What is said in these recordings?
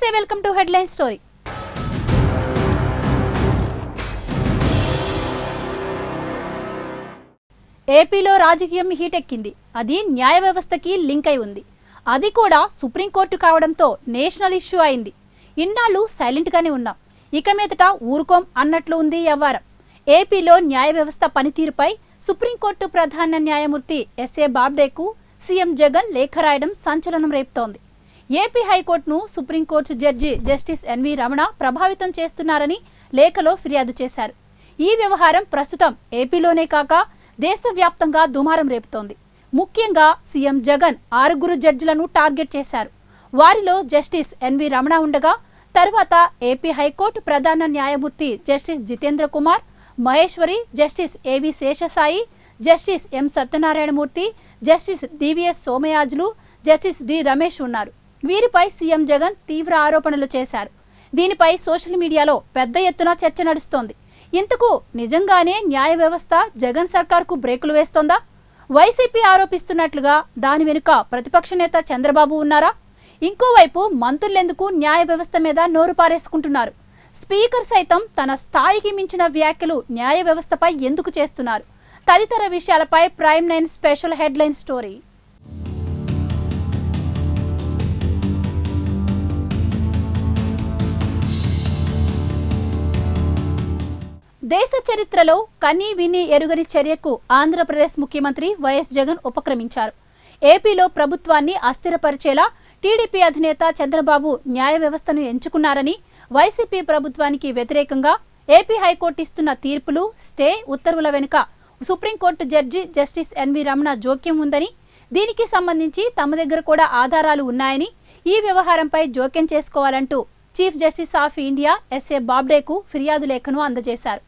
నమస్తే, welcome to headline story. ఏపీలో రాజకీయం హీటెక్కింది. అది న్యాయ వ్యవస్థకి లింక్ అయి ఉంది. అది కూడా సుప్రీంకోర్టు కావడంతో నేషనల్ ఇష్యూ అయింది. ఇన్నాళ్ళు సైలెంట్గానే ఉన్నాం, ఇక మీదట ఊరుకోం అన్నట్లు ఉంది వ్యవహారం. ఏపీలో న్యాయ వ్యవస్థ పనితీరుపై సుప్రీంకోర్టు ప్రధాన న్యాయమూర్తి ఎస్ఏ బాబ్డేకు సీఎం జగన్ లేఖ రాయడం సంచలనం రేపుతోంది. ఏపీ హైకోర్టును supreme court judge justice N V Ramana ప్రభావితం చేస్తున్నారని లేఖలో ఫిర్యాదు చేశారు. ఈ వ్యవహారం ప్రస్తుతం ఏపీలోనే కాక దేశవ్యాప్తంగా దుమారం రేపుతోంది. ముఖ్యంగా సీఎం జగన్ 6 జడ్జిలను టార్గెట్ చేశారు. వారిలో జస్టిస్ ఎన్వి రమణ ఉండగా తర్వాత ఏపీ హైకోర్టు ప్రధాన న్యాయమూర్తి justice Jitendra Kumar, Maheshwari, justice A V Seshasai, justice M Satyanarayanamurthy, justice D V S Somayajulu, justice D Ramesh ఉన్నారు. వీరిపై సీఎం జగన్ తీవ్ర ఆరోపణలు చేశారు. దీనిపై సోషల్ మీడియాలో పెద్ద ఎత్తున చర్చ నడుస్తోంది. ఇంతకు నిజంగానే న్యాయ వ్యవస్థ జగన్ సర్కార్కు బ్రేకులు వేస్తోందా? వైసీపీ ఆరోపిస్తున్నట్లుగా దాని వెనుక ప్రతిపక్ష నేత చంద్రబాబు ఉన్నారా? ఇంకోవైపు మంత్రులెందుకు న్యాయ వ్యవస్థ మీద నోరు పారేసుకుంటున్నారు? స్పీకర్ సైతం తన స్థాయికి మించిన వ్యాఖ్యలు న్యాయ వ్యవస్థపై ఎందుకు చేస్తున్నారు? తదితర విషయాలపై ప్రైమ్ 9 స్పెషల్ హెడ్లైన్ స్టోరీ. దేశ చరిత్రలో కనీ విని ఎరుగని చర్యకు ఆంధ్రప్రదేశ్ ముఖ్యమంత్రి వైఎస్ జగన్ ఉపక్రమించారు. ఏపీలో ప్రభుత్వాన్ని అస్థిరపరిచేలా టీడీపీ అధినేత చంద్రబాబు న్యాయ వ్యవస్థను ఎంచుకున్నారని, వైసీపీ ప్రభుత్వానికి వ్యతిరేకంగా ఏపీ హైకోర్టు ఇస్తున్న తీర్పులు, స్టే ఉత్తర్వుల వెనుక supreme court judge justice N V Ramana జోక్యం ఉందని, దీనికి సంబంధించి తమ దగ్గర కూడా ఆధారాలు ఉన్నాయని, ఈ వ్యవహారంపై జోక్యం చేసుకోవాలంటూ chief justice of India S A బాబ్డేకు ఫిర్యాదు లేఖను అందజేశారు.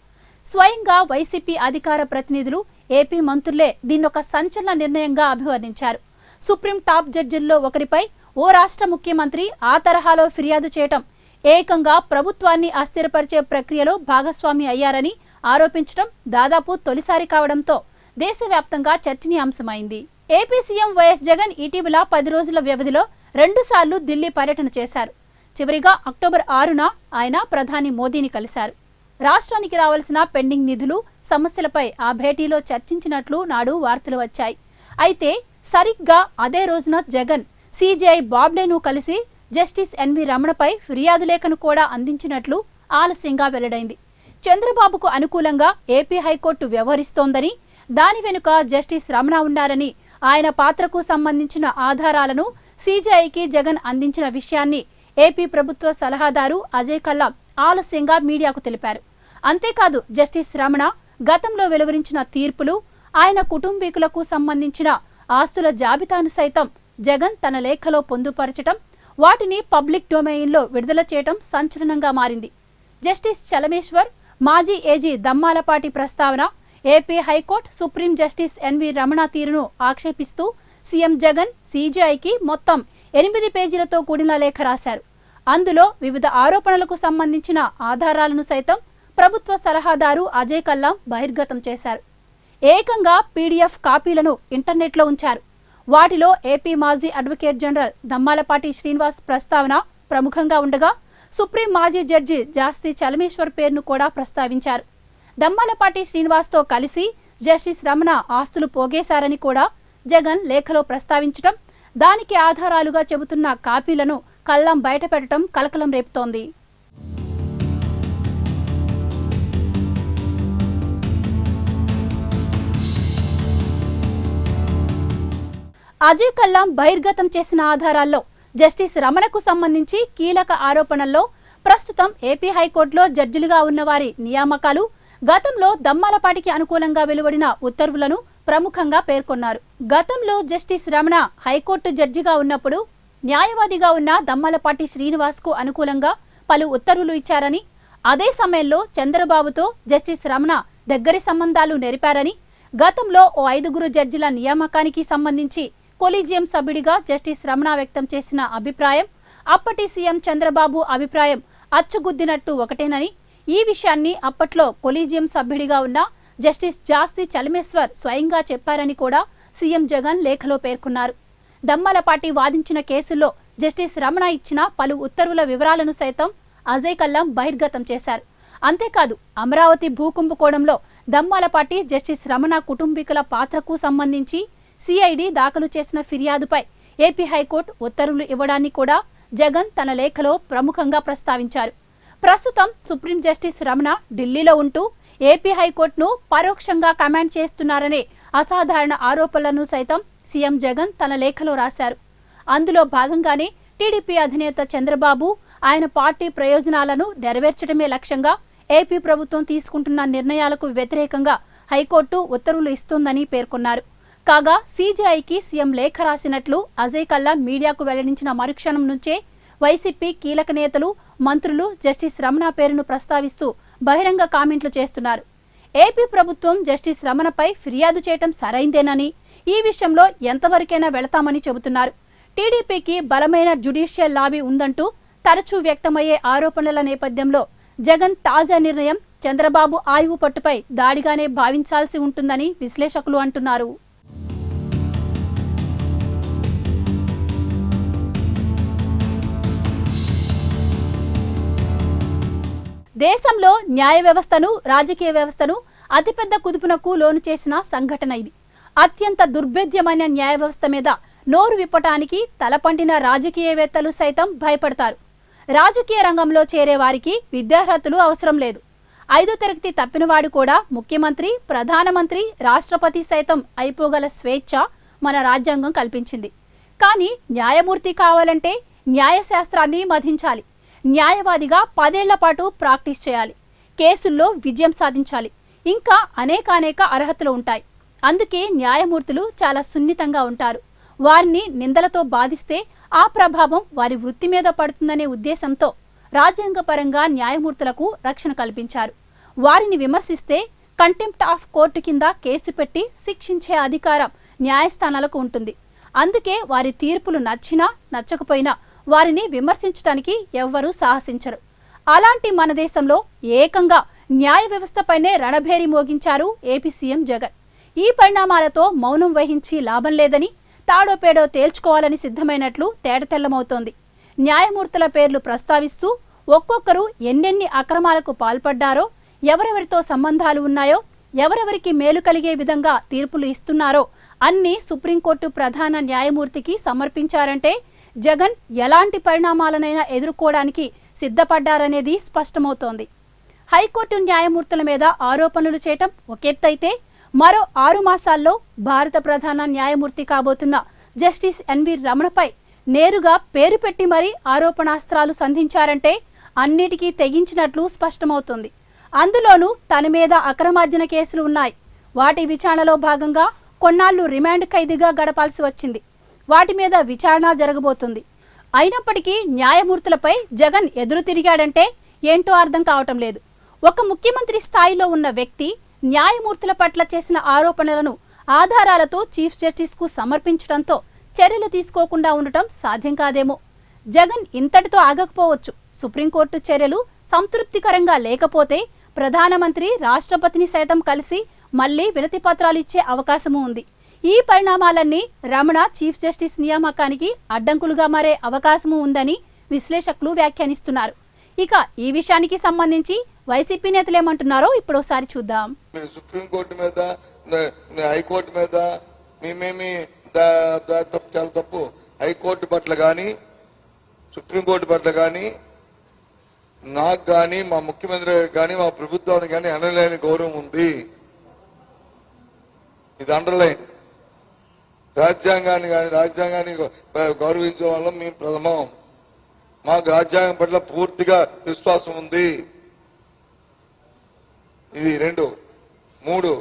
స్వయంగా వైసీపీ అధికార ప్రతినిధులు, ఏపీ మంత్రులే దీన్నొక సంచలన నిర్ణయంగా అభివర్ణించారు. సుప్రీం టాప్ జడ్జిల్లో ఒకరిపై ఓ రాష్ట్ర ముఖ్యమంత్రి ఆ తరహాలో ఫిర్యాదు చేయటం, ఏకంగా ప్రభుత్వాన్ని అస్థిరపరిచే ప్రక్రియలో భాగస్వామి అయ్యారని ఆరోపించడం దాదాపు తొలిసారి కావడంతో దేశవ్యాప్తంగా చర్చనీయాంశమైంది. ఏపీ సీఎం వైఎస్ జగన్ ఇటీవల 10 రోజుల వ్యవధిలో 2 సార్లు ఢిల్లీ పర్యటన చేశారు. చివరిగా అక్టోబర్ 6న ఆయన ప్రధాని మోదీని కలిశారు. రాష్ట్రానికి రావాల్సిన పెండింగ్ నిధులు, సమస్యలపై ఆ భేటీలో చర్చించినట్లు నాడు వార్తలు వచ్చాయి. అయితే సరిగ్గా అదే రోజున జగన్ సీజీఐ బాబ్డేను కలిసి జస్టిస్ ఎన్వి రమణపై ఫిర్యాదు లేఖను కూడా అందించినట్లు ఆలస్యంగా వెల్లడైంది. చంద్రబాబుకు అనుకూలంగా ఏపీ హైకోర్టు వ్యవహరిస్తోందని, దాని వెనుక జస్టిస్ రమణ ఉన్నారని, ఆయన పాత్రకు సంబంధించిన ఆధారాలను సీజీఐకి జగన్ అందించిన విషయాన్ని ఏపీ ప్రభుత్వ సలహాదారు అజయ్ కల్లా ఆలస్యంగా మీడియాకు తెలిపారు. అంతేకాదు, జస్టిస్ రమణ గతంలో వెలువరించిన తీర్పులు, ఆయన కుటుంబీకులకు సంబంధించిన ఆస్తుల జాబితాను సైతం జగన్ తన లేఖలో పొందుపరచటం, వాటిని పబ్లిక్ డొమైన్లో విడుదల చేయటం సంచలనంగా మారింది. జస్టిస్ చలమేశ్వర్, మాజీ ఏజీ దమ్మాలపాటి ప్రస్తావన, AP high court supreme justice N V Ramana తీరును ఆక్షేపిస్తూ సీఎం జగన్ సీజీఐకి మొత్తం 8 పేజీలతో కూడిన లేఖ రాశారు. అందులో వివిధ ఆరోపణలకు సంబంధించిన ఆధారాలను సైతం ప్రభుత్వ సలహాదారు అజయ్ కల్లాం బహిర్గతం చేశారు. ఏకంగా పీడీఎఫ్ కాపీలను ఇంటర్నెట్లో ఉంచారు. వాటిలో ఏపీ మాజీ అడ్వకేట్ జనరల్ దమ్మాలపాటి శ్రీనివాస్ ప్రస్తావన ప్రముఖంగా ఉండగా, సుప్రీం మాజీ జడ్జి జాస్తి చలమేశ్వర్ పేరును కూడా ప్రస్తావించారు. దమ్మాలపాటి శ్రీనివాస్తో కలిసి జస్టిస్ రమణ ఆస్తులు పోగేశారని కూడా జగన్ లేఖలో ప్రస్తావించడం, దానికి ఆధారాలుగా చెబుతున్న కాపీలను కల్లాం బయటపెట్టడం కలకలం రేపుతోంది. అజయ్ కల్లాం బహిర్గతం చేసిన ఆధారాల్లో జస్టిస్ రమణకు సంబంధించి కీలక ఆరోపణల్లో ప్రస్తుతం ఏపీ హైకోర్టులో జడ్జిలుగా ఉన్నవారి నియామకాలు, గతంలో దమ్మాలపాటికి అనుకూలంగా వెలువడిన ఉత్తర్వులను ప్రముఖంగా పేర్కొన్నారు. గతంలో జస్టిస్ రమణ హైకోర్టు జడ్జిగా ఉన్నప్పుడు న్యాయవాదిగా ఉన్న దమ్మాలపాటి శ్రీనివాస్కు అనుకూలంగా పలు ఉత్తర్వులు ఇచ్చారని, అదే సమయంలో చంద్రబాబుతో జస్టిస్ రమణ దగ్గరి సంబంధాలు నెరిపారని, గతంలో ఓ 5 జడ్జిల నియామకానికి సంబంధించి కొలీజియం సభ్యుడిగా జస్టిస్ రమణ వ్యక్తం చేసిన అభిప్రాయం, అప్పటి సీఎం చంద్రబాబు అభిప్రాయం అచ్చుగుద్దినట్టు ఒకటేనని, ఈ విషయాన్ని అప్పట్లో కొలీజియం సభ్యుడిగా ఉన్న జస్టిస్ జాస్తి చలమేశ్వర్ స్వయంగా చెప్పారని కూడా సీఎం జగన్ లేఖలో పేర్కొన్నారు. దమ్మాలపాటి వాదించిన కేసుల్లో జస్టిస్ రమణ ఇచ్చిన పలు ఉత్తర్వుల వివరాలను సైతం అజయ్ కల్లం బహిర్గతం చేశారు. అంతేకాదు అమరావతి భూకుంభకోణంలో దమ్మాలపాటి జస్టిస్ రమణ కుటుంబీకుల పాత్రకు సంబంధించి సిఐడి దాఖలు చేసిన ఫిర్యాదుపై ఏపీ హైకోర్టు ఉత్తర్వులు ఇవ్వడాన్ని కూడా జగన్ తన లేఖలో ప్రముఖంగా ప్రస్తావించారు. ప్రస్తుతం సుప్రీం జస్టిస్ రమణ ఢిల్లీలో ఉంటూ ఏపీ హైకోర్టును పరోక్షంగా కమాండ్ చేస్తున్నారనే అసాధారణ ఆరోపణలను సైతం సీఎం జగన్ తన లేఖలో రాశారు. అందులో భాగంగానే టీడీపీ అధినేత చంద్రబాబు ఆయన పార్టీ ప్రయోజనాలను నెరవేర్చడమే లక్ష్యంగా ఏపీ ప్రభుత్వం తీసుకుంటున్న నిర్ణయాలకు వ్యతిరేకంగా హైకోర్టు ఉత్తర్వులు ఇస్తోందని పేర్కొన్నారు. కాగా సీజీఐకి సీఎం లేఖ రాసినట్లు అజయ్ కల్లం మీడియాకు వెల్లడించిన మరుక్షణం నుంచే వైసీపీ కీలక నేతలు, మంత్రులు జస్టిస్ రమణ పేరును ప్రస్తావిస్తూ బహిరంగ కామెంట్లు చేస్తున్నారు. ఏపీ ప్రభుత్వం జస్టిస్ రమణపై ఫిర్యాదు చేయడం సరైందేనని, ఈ విషయంలో ఎంతవరకైనా వెళతామని చెబుతున్నారు. టీడీపీకి బలమైన జ్యుడిషియల్ లాబీ ఉందంటూ తరచూ వ్యక్తమయ్యే ఆరోపణల నేపథ్యంలో జగన్ తాజా నిర్ణయం చంద్రబాబు ఆయువు పట్టుపై దాడిగానే భావించాల్సి ఉంటుందని విశ్లేషకులు అంటున్నారు. దేశంలో న్యాయ వ్యవస్థను, రాజకీయ వ్యవస్థను అతిపెద్ద కుదుపునకు లోను చేసిన సంఘటన ఇది. అత్యంత దుర్భేద్యమైన న్యాయ వ్యవస్థ మీద నోరు విప్పటానికి తలపండిన రాజకీయవేత్తలు సైతం భయపడతారు. రాజకీయ రంగంలో చేరే వారికి విద్యార్హతలు అవసరం లేదు. 5వ తరగతి తప్పినవాడు కూడా ముఖ్యమంత్రి, ప్రధానమంత్రి, రాష్ట్రపతి సైతం అయిపోగల స్వేచ్ఛ మన రాజ్యాంగం కల్పించింది. కానీ న్యాయమూర్తి కావాలంటే న్యాయశాస్త్రాన్ని మధించాలి. న్యాయవాదిగా 10 ఏళ్ల పాటు ప్రాక్టీస్ చేయాలి. కేసుల్లో విజయం సాధించాలి. ఇంకా అనేక అర్హతలు ఉంటాయి. అందుకే న్యాయమూర్తులు చాలా సున్నితంగా ఉంటారు. వారిని నిందలతో బాధిస్తే ఆ ప్రభావం వారి వృత్తి మీద పడుతుందనే ఉద్దేశంతో రాజ్యాంగపరంగా న్యాయమూర్తులకు రక్షణ కల్పించారు. వారిని విమర్శిస్తే కంటెంప్ట్ ఆఫ్ కోర్టు కింద కేసు పెట్టి శిక్షించే అధికారం న్యాయస్థానాలకు ఉంటుంది. అందుకే వారి తీర్పులు నచ్చినా నచ్చకపోయినా వారిని విమర్శించడానికి ఎవ్వరూ సాహసించరు. అలాంటి మన దేశంలో ఏకంగా న్యాయ వ్యవస్థపైనే రణభేరి మోగించారు ఏపీ సీఎం జగన్. ఈ పరిణామాలతో మౌనం వహించి లాభం లేదని, తాడో పేడో తేల్చుకోవాలని సిద్ధమైనట్లు తేటతెల్లమవుతోంది. న్యాయమూర్తుల పేర్లు ప్రస్తావిస్తూ ఒక్కొక్కరు ఎన్నెన్ని అక్రమాలకు పాల్పడ్డారో, ఎవరెవరితో సంబంధాలు ఉన్నాయో, ఎవరెవరికి మేలు కలిగే విధంగా తీర్పులు ఇస్తున్నారో అన్నీ సుప్రీంకోర్టు ప్రధాన న్యాయమూర్తికి సమర్పించారంటే జగన్ ఎలాంటి పరిణామాలనైనా ఎదుర్కోవడానికి సిద్ధపడ్డారనేది స్పష్టమవుతోంది. హైకోర్టు న్యాయమూర్తుల మీద ఆరోపణలు చేయటం ఒకెత్తైతే, మరో 6 మాసాల్లో భారత ప్రధాన న్యాయమూర్తి కాబోతున్న జస్టిస్ ఎన్వి రమణపై నేరుగా పేరు పెట్టి మరీ ఆరోపణాస్త్రాలు సంధించారంటే అన్నిటికీ తెగించినట్లు స్పష్టమవుతుంది. అందులోనూ తన మీద అక్రమార్జన కేసులు ఉన్నాయి. వాటి విచారణలో భాగంగా కొన్నాళ్లు రిమాండ్ ఖైదీగా గడపాల్సి వచ్చింది. వాటి మీద విచారణ జరగబోతుంది. అయినప్పటికీ న్యాయమూర్తులపై జగన్ ఎదురు తిరిగాడంటే ఏంటో అర్థం కావటం లేదు. ఒక ముఖ్యమంత్రి స్థాయిలో ఉన్న వ్యక్తి న్యాయమూర్తుల పట్ల చేసిన ఆరోపణలను ఆధారాలతో చీఫ్ జస్టిస్కు సమర్పించడంతో చర్యలు తీసుకోకుండా ఉండటం సాధ్యం కాదేమో. జగన్ ఇంతటితో ఆగకపోవచ్చు. సుప్రీంకోర్టు చర్యలు సంతృప్తికరంగా లేకపోతే ప్రధానమంత్రి, రాష్ట్రపతిని సైతం కలిసి మళ్లీ వినతి పత్రాలు ఇచ్చే అవకాశమూ ఉంది. ఈ పరిణామాలన్నీ రమణ చీఫ్ జస్టిస్ నియామకానికి అడ్డంకులుగా మారే అవకాశమూ ఉందని విశ్లేషకులు వ్యాఖ్యానిస్తున్నారు. ఇక ఈ విషయానికి సంబంధించి వైసీపీ నేతలు ఏమంటున్నారో ఇప్పుడు ఒకసారి చూద్దాం. సుప్రీంకోర్టు మీద, హైకోర్టు మీద మేమేమి చాలా తప్పు. హైకోర్టు పట్ల కానీ, సుప్రీంకోర్టు పట్ల కానీ, నాకు కానీ, మా ముఖ్యమంత్రి కానీ, మా ప్రభుత్వానికి కానీ అనలేని గౌరవం ఉంది. ఇది అండర్లైన్. రాజ్యాంగాన్ని గౌరవించే వాళ్ళం మేము ప్రథమం. మాకు రాజ్యాంగం పట్ల పూర్తిగా విశ్వాసం ఉంది. ఇది 2. 3,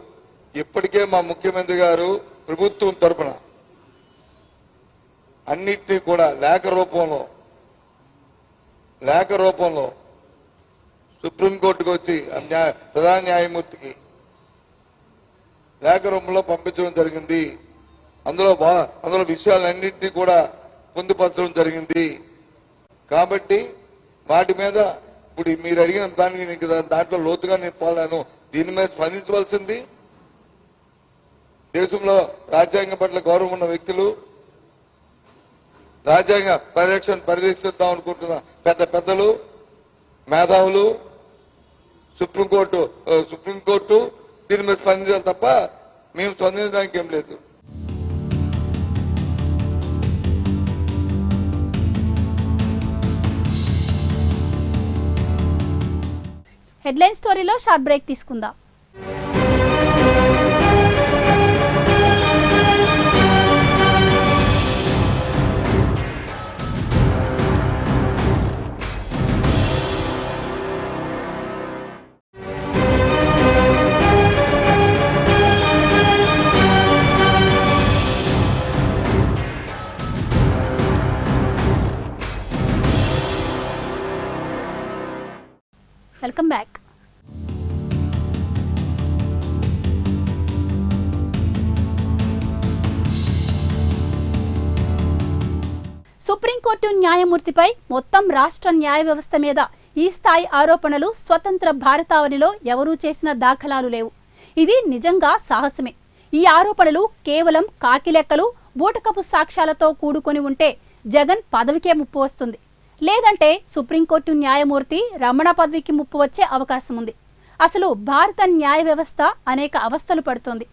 ఇప్పటికే మా ముఖ్యమంత్రి గారు ప్రభుత్వం తరపున అన్నిటినీ కూడా లేఖ రూపంలో సుప్రీంకోర్టుకు వచ్చి ప్రధాన న్యాయమూర్తికి లేఖ రూపంలో పంపించడం జరిగింది. అందులో విషయాలన్నింటినీ కూడా పొందుపరచడం జరిగింది. కాబట్టి వాటి మీద ఇప్పుడు మీరు అడిగిన దానికి దాంట్లో లోతుగా నేను పోలేను. దీని మీద స్పందించవలసింది దేశంలో రాజ్యాంగం పట్ల గౌరవం ఉన్న వ్యక్తులు, రాజ్యాంగ పరిరక్షణ పరిరక్షిద్దాం అనుకుంటున్న పెద్దలు మేధావులు సుప్రీంకోర్టు దీని మీద స్పందించాలి తప్ప మేము స్పందించడానికి ఏం లేదు. హెడ్లైన్ స్టోరీలో షార్ట్ బ్రేక్ తీసుకుందాం. Welcome back. సుప్రీంకోర్టు న్యాయమూర్తిపై మొత్తం రాష్ట్ర న్యాయ వ్యవస్థ మీద ఈ స్థాయి ఆరోపణలు స్వతంత్ర భారతావనిలో ఎవరూ చేసిన దాఖలాలు లేవు. ఇది నిజంగా సాహసమే. ఈ ఆరోపణలు కేవలం కాకిలెక్కలు, బూటకపు సాక్ష్యాలతో కూడుకొని ఉంటే జగన్ పదవికే ముప్పు వస్తుంది. లేదంటే సుప్రీంకోర్టు న్యాయమూర్తి రమణ పదవికి ముప్పు వచ్చే అవకాశం ఉంది. అసలు భారత న్యాయ వ్యవస్థ అనేక అవస్థలు పడుతోంది.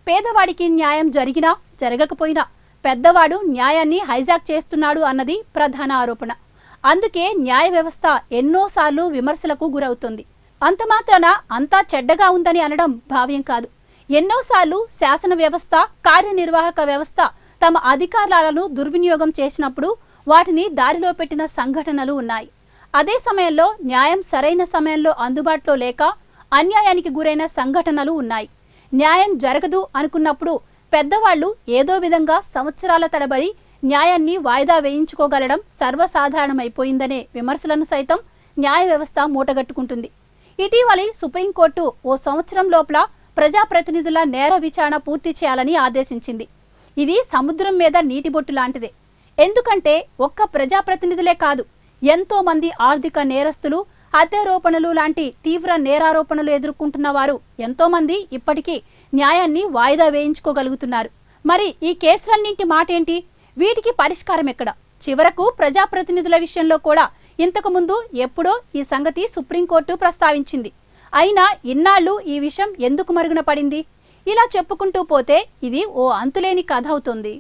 పేదవాడికి న్యాయం జరిగినా జరగకపోయినా పెద్దవాడు న్యాయాన్ని హైజాక్ చేస్తున్నాడు అన్నది ప్రధాన ఆరోపణ. అందుకే న్యాయ వ్యవస్థ ఎన్నోసార్లు విమర్శలకు గురవుతుంది. అంత మాత్రాన అంతా చెడ్డగా ఉందని అనడం భావ్యం కాదు. ఎన్నోసార్లు శాసన వ్యవస్థ, కార్యనిర్వాహక వ్యవస్థ తమ అధికారాలను దుర్వినియోగం చేసినప్పుడు వాటిని దారిలో పెట్టిన సంఘటనలు ఉన్నాయి. అదే సమయంలో న్యాయం సరైన సమయంలో అందుబాటులో లేక అన్యాయానికి గురైన సంఘటనలు ఉన్నాయి. న్యాయం జరగదు అనుకున్నప్పుడు పెద్దవాళ్లు ఏదో విధంగా సంవత్సరాల తడబడి న్యాయాన్ని వాయిదా వేయించుకోగలడం సర్వసాధారణమైపోయిందనే విమర్శలను సైతం న్యాయ వ్యవస్థ మూటగట్టుకుంటుంది. ఇటీవలి సుప్రీంకోర్టు ఓ సంవత్సరం లోపల ప్రజాప్రతినిధుల నేర విచారణ పూర్తి చేయాలని ఆదేశించింది. ఇది సముద్రం మీద నీటిబొట్టు లాంటిదే. ఎందుకంటే ఒక్క ప్రజాప్రతినిధులే కాదు, ఎంతో మంది ఆర్థిక నేరస్తులు, హత్యారోపణలు లాంటి తీవ్ర నేరారోపణలు ఎదుర్కొంటున్న వారు ఎంతో మంది ఇప్పటికీ న్యాయాన్ని వాయిదా వేయించుకోగలుగుతున్నారు. మరి ఈ కేసులన్నింటి మాటేంటి? వీటికి పరిష్కారం ఎక్కడ? చివరకు ప్రజాప్రతినిధుల విషయంలో కూడా ఇంతకు ముందు ఎప్పుడో ఈ సంగతి సుప్రీంకోర్టు ప్రస్తావించింది. అయినా ఇన్నాళ్లు ఈ విషయం ఎందుకు మరుగున పడింది? ఇలా చెప్పుకుంటూ పోతే ఇది ఓ అంతులేని కథ అవుతుంది.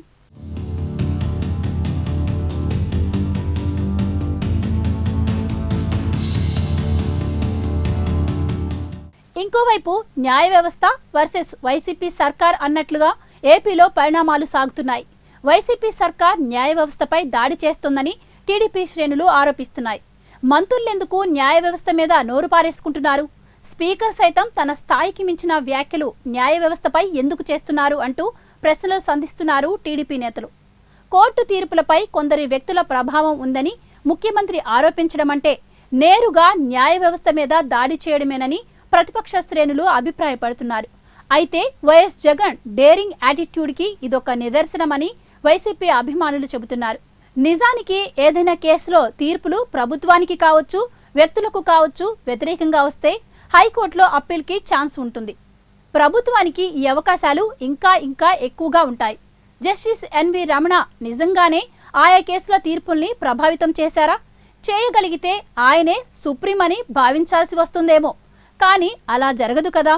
ఇంకోవైపు న్యాయ వ్యవస్థ వర్సెస్ వైసీపీ సర్కార్ అన్నట్లుగా ఏపీలో పరిణామాలు సాగుతున్నాయి. వైసీపీ సర్కార్ న్యాయ వ్యవస్థపై దాడి చేస్తోందని టీడీపీ శ్రేణులు ఆరోపిస్తున్నాయి. మంత్రులెందుకు న్యాయ వ్యవస్థ మీద నోరు పారేసుకుంటున్నారు? స్పీకర్ సైతం తన స్థాయికి మించిన వ్యాఖ్యలు న్యాయ వ్యవస్థపై ఎందుకు చేస్తున్నారు అంటూ ప్రశ్నలు సంధిస్తున్నారు టీడీపీ నేతలు. కోర్టు తీర్పులపై కొందరి వ్యక్తుల ప్రభావం ఉందని ముఖ్యమంత్రి ఆరోపించడం అంటే నేరుగా న్యాయ వ్యవస్థ మీద దాడి చేయడమేనని ప్రతిపక్ష శ్రేణులు అభిప్రాయపడుతున్నారు. అయితే వైఎస్ జగన్ డేరింగ్ యాటిట్యూడ్కి ఇదొక నిదర్శనమని వైసీపీ అభిమానులు చెబుతున్నారు. నిజానికి ఏదైనా కేసులో తీర్పులు ప్రభుత్వానికి కావచ్చు, వ్యక్తులకు కావచ్చు వ్యతిరేకంగా వస్తే హైకోర్టులో అప్పీల్కి ఛాన్స్ ఉంటుంది. ప్రభుత్వానికి ఈ అవకాశాలు ఇంకా ఎక్కువగా ఉంటాయి. జస్టిస్ ఎన్వి రమణ నిజంగానే ఆయా కేసుల తీర్పుల్ని ప్రభావితం చేశారా? చేయగలిగితే ఆయనే సుప్రీం అని భావించాల్సి వస్తుందేమో. కానీ అలా జరగదు కదా.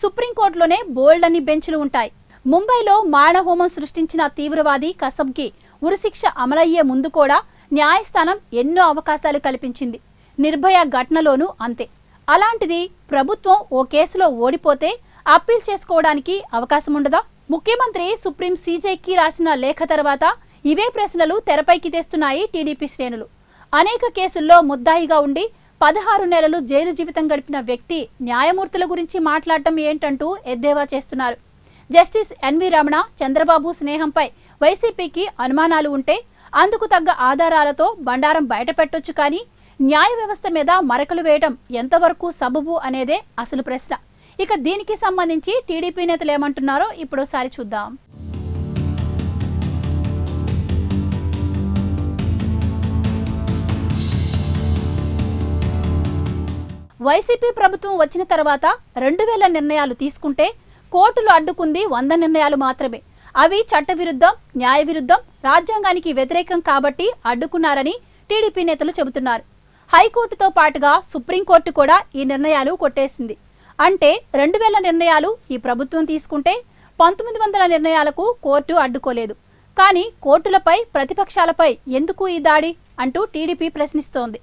సుప్రీంకోర్టులోనే బోల్డ్ అన్ని బెంచ్లు ఉంటాయి. ముంబైలో మానహోమం సృష్టించిన తీవ్రవాది కసబ్కి ఉరిశిక్ష అమలయ్యే ముందు కూడా న్యాయస్థానం ఎన్నో అవకాశాలు కల్పించింది. నిర్భయ ఘటనలోనూ అంతే. అలాంటిది ప్రభుత్వం ఓ కేసులో ఓడిపోతే అప్పీల్ చేసుకోవడానికి అవకాశం ఉండదా? ముఖ్యమంత్రి సుప్రీం సీజేకి రాసిన లేఖ తర్వాత ఇవే ప్రశ్నలు తెరపైకి తెస్తున్నాయి టీడీపీ శ్రేణులు. అనేక కేసుల్లో ముద్దాయిగా ఉండి 16 నెలలు జైలు జీవితం గడిపిన వ్యక్తి న్యాయమూర్తుల గురించి మాట్లాడటం ఏంటంటూ ఎద్దేవా చేస్తున్నారు. జస్టిస్ ఎన్వి రమణ, చంద్రబాబు స్నేహంపై వైసీపీకి అనుమానాలు ఉంటే అందుకు తగ్గ ఆధారాలతో బండారం బయటపెట్టొచ్చు. కానీ న్యాయ వ్యవస్థ మీద మరకలు వేయడం ఎంతవరకు సబబు అనేదే అసలు ప్రశ్న. ఇక దీనికి సంబంధించి టీడీపీ నేతలు ఏమంటున్నారో ఇప్పుడోసారి చూద్దాం. వైసీపీ ప్రభుత్వం వచ్చిన తర్వాత 2000 నిర్ణయాలు తీసుకుంటే కోర్టులు అడ్డుకుంది 100 నిర్ణయాలు మాత్రమే. అవి చట్టవిరుద్ధం, న్యాయ విరుద్ధం, రాజ్యాంగానికి వ్యతిరేకం కాబట్టి అడ్డుకున్నారని టీడీపీ నేతలు చెబుతున్నారు. హైకోర్టుతో పాటుగా సుప్రీంకోర్టు కూడా ఈ నిర్ణయాలు కొట్టేసింది. అంటే 2000 నిర్ణయాలు ఈ ప్రభుత్వం తీసుకుంటే 1900 నిర్ణయాలకు కోర్టు అడ్డుకోలేదు. కానీ కోర్టులపై ప్రతిపక్షాలపై ఎందుకు ఈ దాడి అంటూ టీడీపీ ప్రశ్నిస్తోంది.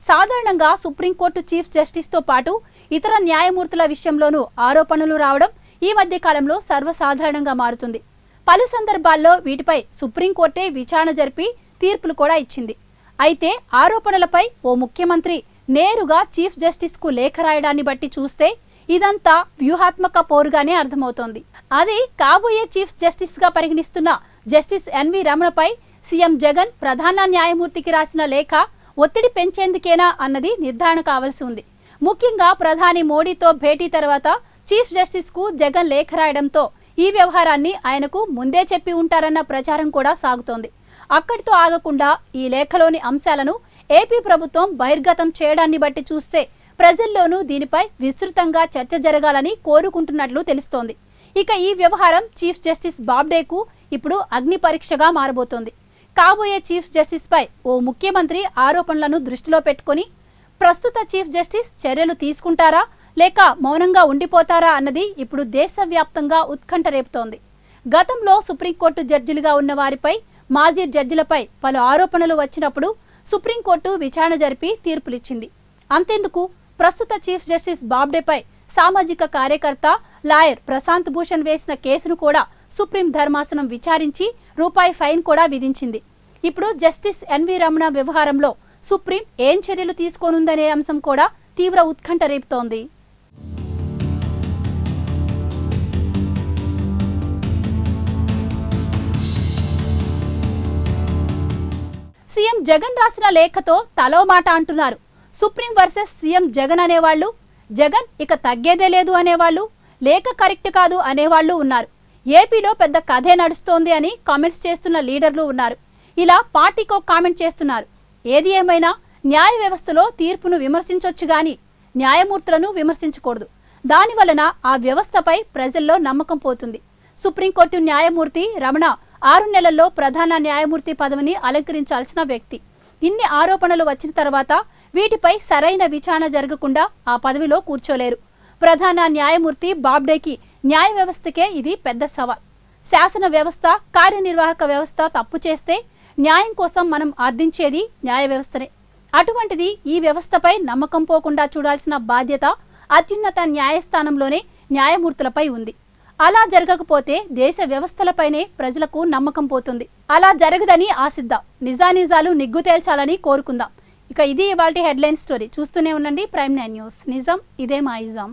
సాధారణంగా సుప్రీంకోర్టు చీఫ్ జస్టిస్తో పాటు ఇతర న్యాయమూర్తుల విషయంలోనూ ఆరోపణలు రావడం ఈ మధ్య కాలంలో సర్వసాధారణంగా మారుతుంది. పలు సందర్భాల్లో వీటిపై సుప్రీంకోర్టే విచారణ జరిపి తీర్పులు కూడా ఇచ్చింది. అయితే ఆరోపణలపై ఓ ముఖ్యమంత్రి నేరుగా చీఫ్ జస్టిస్కు లేఖ రాయడాన్ని బట్టి చూస్తే ఇదంతా వ్యూహాత్మక పోరుగానే అర్థమవుతోంది. అది కాబోయే చీఫ్ జస్టిస్గా పరిగణిస్తున్న జస్టిస్ ఎన్వి రమణపై సీఎం జగన్ ప్రధాన న్యాయమూర్తికి రాసిన లేఖ ఒత్తిడి పెంచేందుకేనా అన్నది నిర్ధారణ కావాల్సి ఉంది. ముఖ్యంగా ప్రధాని మోడీతో భేటీ తర్వాత చీఫ్ జస్టిస్కు జగన్ లేఖ రాయడంతో ఈ వ్యవహారాన్ని ఆయనకు ముందే చెప్పి ఉంటారన్న ప్రచారం కూడా సాగుతోంది. అక్కడితో ఆగకుండా ఈ లేఖలోని అంశాలను ఏపీ ప్రభుత్వం బహిర్గతం చేయడాన్ని బట్టి చూస్తే ప్రజల్లోనూ దీనిపై విస్తృతంగా చర్చ జరగాలని కోరుకుంటున్నట్లు తెలుస్తోంది. ఇక ఈ వ్యవహారం చీఫ్ జస్టిస్ బాబ్డేకు ఇప్పుడు అగ్ని పరీక్షగా మారబోతోంది. కాబోయే చీఫ్ జస్టిస్ పై ఓ ముఖ్యమంత్రి ఆరోపణలను దృష్టిలో పెట్టుకుని ప్రస్తుత చీఫ్ జస్టిస్ చర్యలు తీసుకుంటారా లేక మౌనంగా ఉండిపోతారా అన్నది ఇప్పుడు దేశవ్యాప్తంగా ఉత్కంఠ రేపుతోంది. గతంలో సుప్రీంకోర్టు జడ్జిలుగా ఉన్న వారిపై, మాజీ జడ్జిలపై పలు ఆరోపణలు వచ్చినప్పుడు సుప్రీంకోర్టు విచారణ జరిపి తీర్పులిచ్చింది. అంతెందుకు ప్రస్తుత చీఫ్ జస్టిస్ బాబ్డేపై సామాజిక కార్యకర్త లాయర్ ప్రశాంత్ భూషణ్ వేసిన కేసును కూడా సుప్రీం ధర్మాసనం విచారించి రూపాయి ఫైన్ కూడా విధించింది. ఇప్పుడు జస్టిస్ ఎన్వి రమణ వ్యవహారంలో సుప్రీం ఏం చర్యలు తీసుకోనుందనే అంశం కూడా తీవ్ర ఉత్కంఠ రేపుతోంది. సీఎం జగన్ రాసిన లేఖతో తలో మాట అంటున్నారు. సుప్రీం వర్సెస్ సీఎం జగన్ అనేవాళ్లు, జగన్ ఇక తగ్గేదే లేదు అనేవాళ్లు, లేఖ కరెక్ట్ కాదు అనేవాళ్లు ఉన్నారు. ఏపీలో పెద్ద కథే నడుస్తోంది అని కామెంట్స్ చేస్తున్న లీడర్లు ఉన్నారు. ఇలా పార్టీకో కామెంట్ చేస్తున్నారు. ఏది ఏమైనా న్యాయ వ్యవస్థలో తీర్పును విమర్శించొచ్చు గాని న్యాయమూర్తులను విమర్శించకూడదు. దానివలన ఆ వ్యవస్థపై ప్రజల్లో నమ్మకం పోతుంది. సుప్రీంకోర్టు న్యాయమూర్తి రమణ 6 నెలల్లో ప్రధాన న్యాయమూర్తి పదవిని అలంకరించాల్సిన వ్యక్తి. ఇన్ని ఆరోపణలు వచ్చిన తర్వాత వీటిపై సరైన విచారణ జరగకుండా ఆ పదవిలో కూర్చోలేరు. ప్రధాన న్యాయమూర్తి బాబ్డేకి న్యాయ వ్యవస్థకే ఇది పెద్ద సవాల్. శాసన వ్యవస్థ, కార్యనిర్వాహక వ్యవస్థ తప్పు చేస్తే న్యాయం కోసం మనం ఆర్థించేది న్యాయ వ్యవస్థనే. అటువంటిది ఈ వ్యవస్థపై నమ్మకం పోకుండా చూడాల్సిన బాధ్యత అత్యున్నత న్యాయస్థానంలోనే న్యాయమూర్తులపై ఉంది. అలా జరగకపోతే దేశ వ్యవస్థలపైనే ప్రజలకు నమ్మకం పోతుంది. అలా జరగదని ఆశిద్దాం. నిజానిజాలు నిగ్గు తేల్చాలని కోరుకుందాం. ఇక ఇది ఇవాల్టి హెడ్లైన్ స్టోరీ. చూస్తూనే ఉండండి ప్రైమ్ 9 న్యూస్. నిజం ఇదే మా ఇజం.